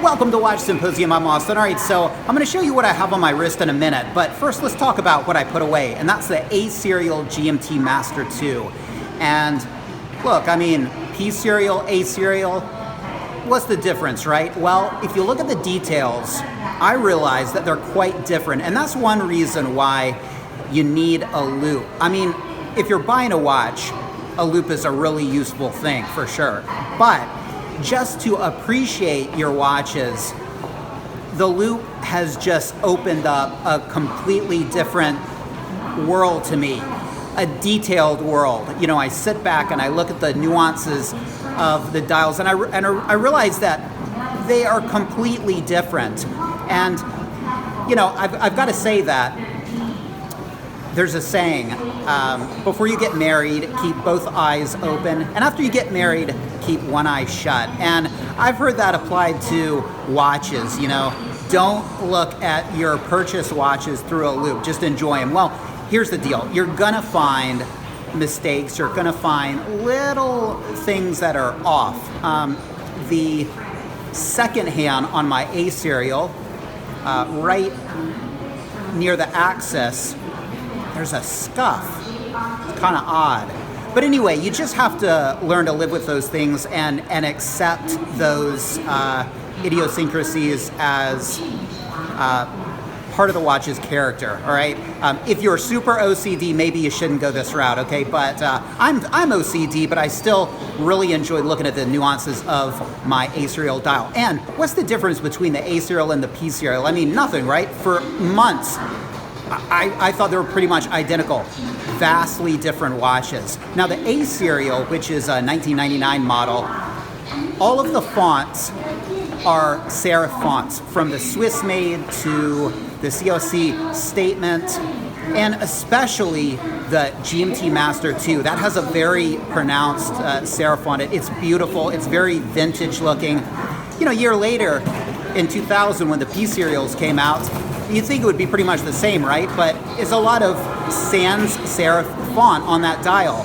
Welcome to Watch Symposium. I'm Austin. All right, so I'm going to show you what I have on my wrist in a minute, but first let's talk about what I put away, and that's the A serial GMT Master 2. And look, I mean, P serial, A serial, what's the difference, right? Well, if you look at the details, I realize that they're quite different, and that's one reason why you need a loop. I mean, if you're buying a watch, a loop is a really useful thing for sure, but just to appreciate your watches, the loop has just opened up a completely different world to me, a detailed world. You know, I sit back and I look at the nuances of the dials, and I realize that they are completely different. And you know, I've got to say that there's a saying, before you get married, keep both eyes open, and after you get married, keep one eye shut. And I've heard that applied to watches. You know, don't look at your purchase watches through a loop, just enjoy them. Well, here's the deal. You're gonna find mistakes, you're gonna find little things that are off. The second hand on my A serial, right near the axis, there's a scuff. It's kind of odd. But anyway, you just have to learn to live with those things and accept those idiosyncrasies as part of the watch's character, all right? If you're super OCD, maybe you shouldn't go this route, okay? But I'm OCD, but I still really enjoy looking at the nuances of my A serial dial. And what's the difference between the A serial and the P serial? I mean, nothing, right? For months, I thought they were pretty much identical, vastly different watches. Now the A serial, which is a 1999 model, all of the fonts are serif fonts, from the Swiss made to the COC statement, and especially the GMT Master 2. That has a very pronounced serif on it. It's beautiful, it's very vintage looking. You know, a year later, in 2000, when the P serials came out, you'd think it would be pretty much the same, right? But it's a lot of sans serif font on that dial.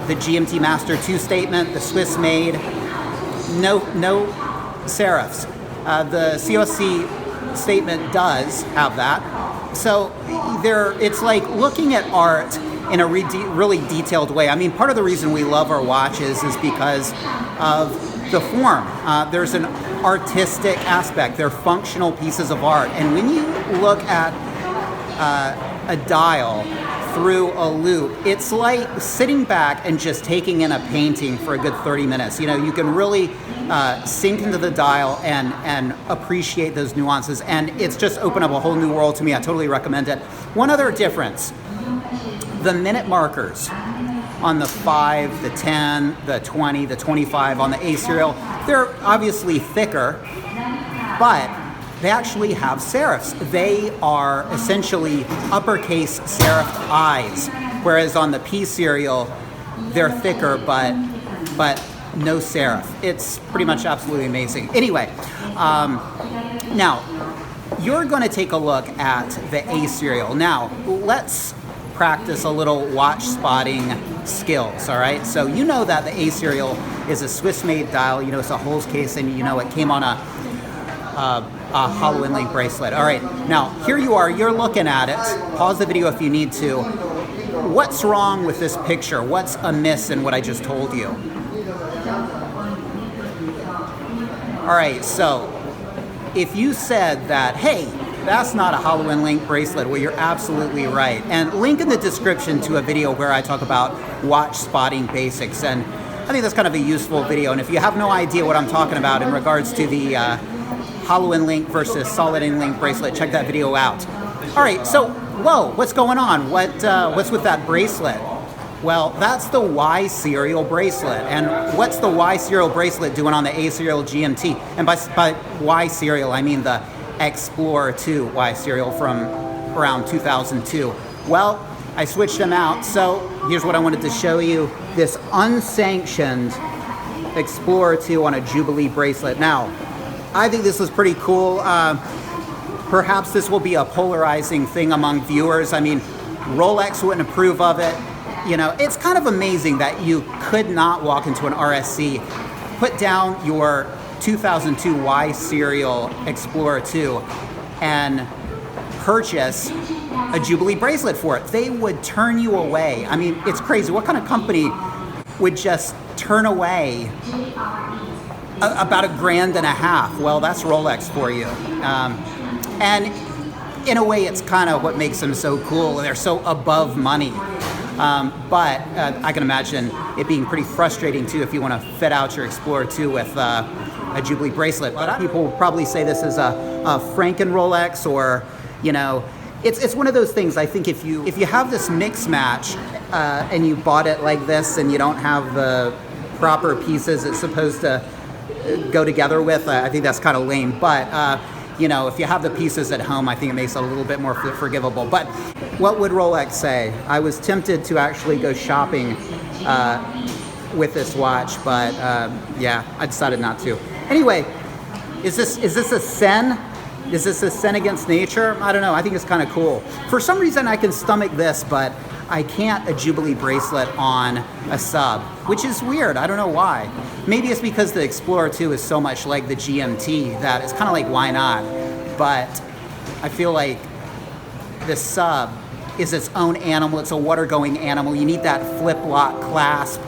The GMT Master 2 statement, the Swiss made, no serifs. The COC statement does have that. So it's like looking at art in a really detailed way. I mean, part of the reason we love our watches is because of the form. There's an artistic aspect. They're functional pieces of art. And when you look at a dial through a loop, it's like sitting back and just taking in a painting for a good 30 minutes. You know, you can really sink into the dial and appreciate those nuances. And it's just opened up a whole new world to me. I totally recommend it. One other difference, the minute markers on the 5, the 10, the 20, the 25 on the A serial, they're obviously thicker, but they actually have serifs. They are essentially uppercase serif I's, whereas on the P serial, they're thicker, but no serif. It's pretty much absolutely amazing. Anyway, now, you're gonna take a look at the A serial. Now, let's practice a little watch spotting skills, all right? So you know that the A serial is a Swiss-made dial. You know, it's a Holes case, and you know it came on a hollow inlay bracelet. All right, now here you are, you're looking at it. Pause the video if you need to. What's wrong with this picture? What's amiss in what I just told you? All right, so if you said that, hey, that's not a hollow inlay bracelet, well, you're absolutely right. And link in the description to a video where I talk about watch spotting basics. And I think that's kind of a useful video. And if you have no idea what I'm talking about in regards to the hollow inlay versus solid inlay bracelet, check that video out. All right, so, whoa, what's going on? What's with that bracelet? Well, that's the Y serial bracelet. And what's the Y serial bracelet doing on the A serial GMT? And by Y serial, I mean the Explorer 2 Y serial from around 2002. Well, I switched them out, so here's what I wanted to show you. This unsanctioned Explorer 2 on a Jubilee bracelet. Now, I think this is pretty cool. Perhaps this will be a polarizing thing among viewers. I mean, Rolex wouldn't approve of it. You know, it's kind of amazing that you could not walk into an RSC, put down your 2002 Y serial Explorer 2 and purchase a Jubilee bracelet for it. They would turn you away. I mean, it's crazy. What kind of company would just turn away about $1.50? Well, that's Rolex for you. And in a way, it's kind of what makes them so cool. They're so above money. But I can imagine it being pretty frustrating too if you want to fit out your Explorer 2 with a Jubilee bracelet. But people will probably say this is a Franken Rolex, or, you know, it's one of those things. I think if you have this mix match and you bought it like this and you don't have the proper pieces it's supposed to go together with, I think that's kind of lame. But you know, if you have the pieces at home, I think it makes it a little bit more forgivable. But what would Rolex say? I was tempted to actually go shopping with this watch, but yeah, I decided not to. Anyway, is this a sin? Is this a sin against nature? I don't know. I think it's kind of cool. For some reason, I can stomach this, but I can't a Jubilee bracelet on a sub, which is weird. I don't know why. Maybe it's because the Explorer 2 is so much like the GMT that it's kind of like, why not? But I feel like the sub is its own animal. It's a water-going animal. You need that flip-lock clasp.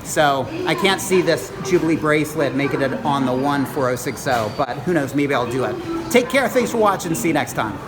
So I can't see this Jubilee bracelet making it on the 14060, but who knows, maybe I'll do it. Take care, thanks for watching, see you next time.